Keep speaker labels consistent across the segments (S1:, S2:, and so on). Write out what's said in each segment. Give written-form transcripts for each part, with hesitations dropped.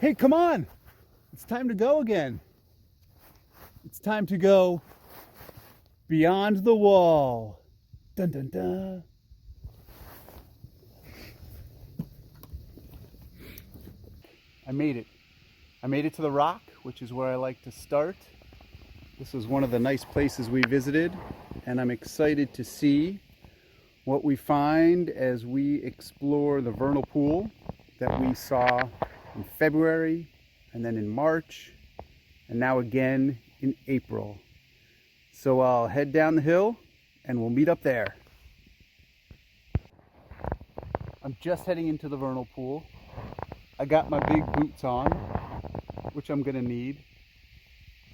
S1: Hey, come on! It's time to go again. It's time to go beyond the wall. Dun dun dun. I made it. I made it to the rock, which is where I like to start. This was one of the nice places we visited, and I'm excited to see what we find as we explore the vernal pool that we saw in February, and then in March, and now again in April. So I'll head down the hill and we'll meet up there. I'm just heading into the vernal pool. I got my big boots on, which I'm gonna need.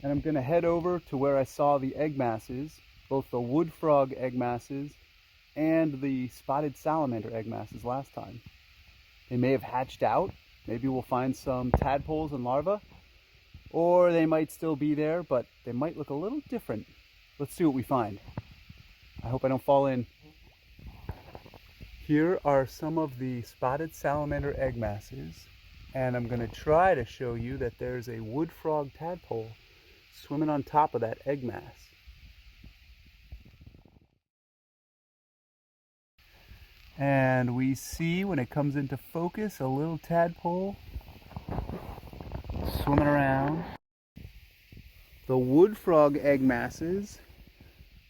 S1: And I'm gonna head over to where I saw the egg masses, both the wood frog egg masses and the spotted salamander egg masses last time. They may have hatched out. Maybe we'll find some tadpoles and larvae, or they might still be there, but they might look a little different. Let's see what we find. I hope I don't fall in. Here are some of the spotted salamander egg masses, and I'm going to try to show you that there's a wood frog tadpole swimming on top of that egg mass. And we see, when it comes into focus, a little tadpole swimming around. The wood frog egg masses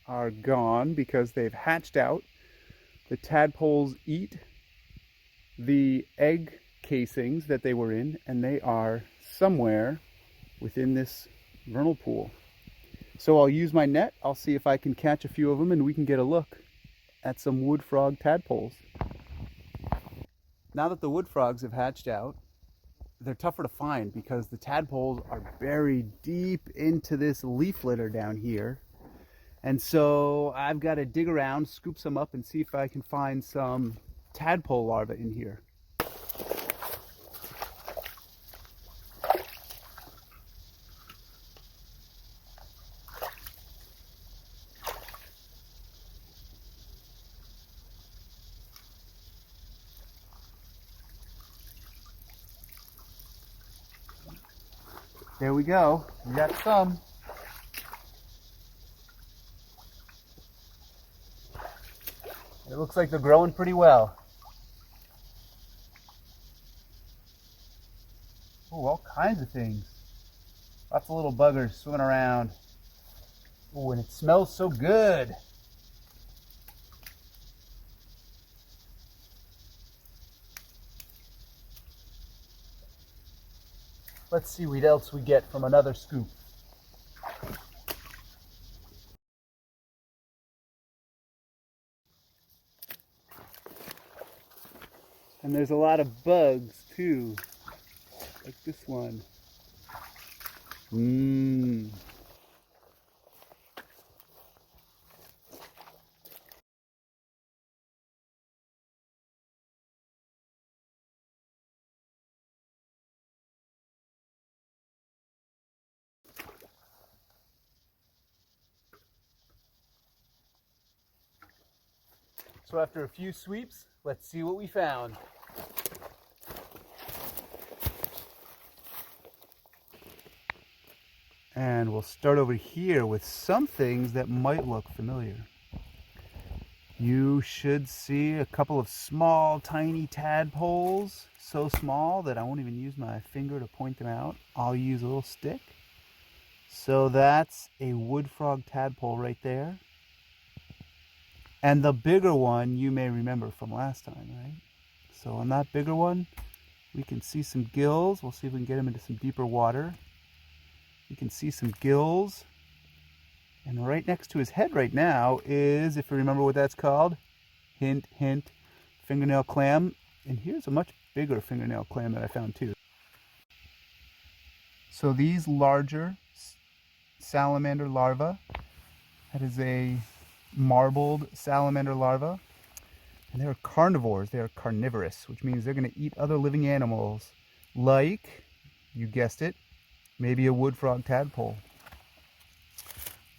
S1: are gone because they've hatched out. The tadpoles eat the egg casings that they were in, and they are somewhere within this vernal pool. So I'll use my net. I'll see if I can catch a few of them, and we can get a look at some wood frog tadpoles. Now that the wood frogs have hatched out, they're tougher to find because the tadpoles are buried deep into this leaf litter down here. And so I've got to dig around, scoop some up, and see if I can find some tadpole larvae in here. There we go. We got some. It looks like they're growing pretty well. Oh, all kinds of things. Lots of little buggers swimming around. Oh, and it smells so good. Let's see what else we get from another scoop. And there's a lot of bugs too, like this one. So after a few sweeps, let's see what we found. And we'll start over here with some things that might look familiar. You should see a couple of small, tiny tadpoles. So small that I won't even use my finger to point them out. I'll use a little stick. So that's a wood frog tadpole right there. And the bigger one you may remember from last time, right? So on that bigger one, we can see some gills. We'll see if we can get them into some deeper water. You can see some gills. And right next to his head right now is, if you remember what that's called, hint, hint, fingernail clam. And here's a much bigger fingernail clam that I found too. So these larger salamander larvae, that is a marbled salamander larva, and they're carnivores. They are carnivorous, which means they're going to eat other living animals, like, you guessed it, maybe a wood frog tadpole.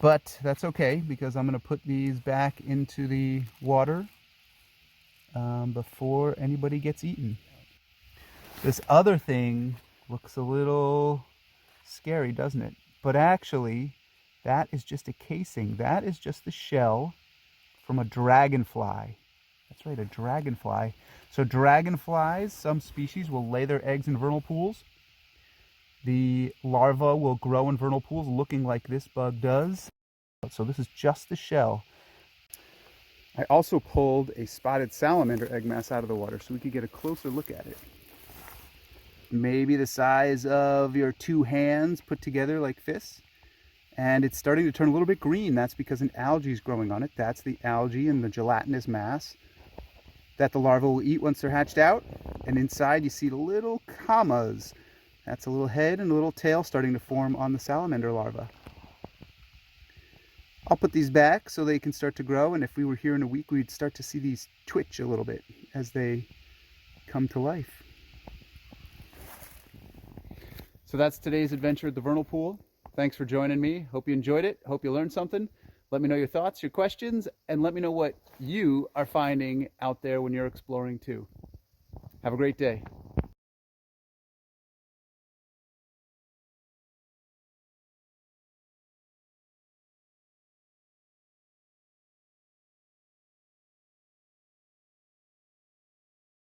S1: But that's okay, because I'm going to put these back into the water before anybody gets eaten. This other thing Looks a little scary, doesn't it? But actually, that is just a casing. That is just the shell from a dragonfly. That's right, a dragonfly. So dragonflies, some species, will lay their eggs in vernal pools. The larva will grow in vernal pools looking like this bug does. So this is just the shell. I also pulled a spotted salamander egg mass out of the water so we could get a closer look at it. Maybe the size of your two hands put together like fists. And it's starting to turn a little bit green. That's because an algae is growing on it. That's the algae and the gelatinous mass that the larvae will eat once they're hatched out. And inside you see the little commas. That's a little head and a little tail starting to form on the salamander larva. I'll put these back so they can start to grow, and if we were here in a week, we'd start to see these twitch a little bit as they come to life. So that's today's adventure at the vernal pool. Thanks for joining me. Hope you enjoyed it. Hope you learned something. Let me know your thoughts, your questions, and let me know what you are finding out there when you're exploring too. Have a great day.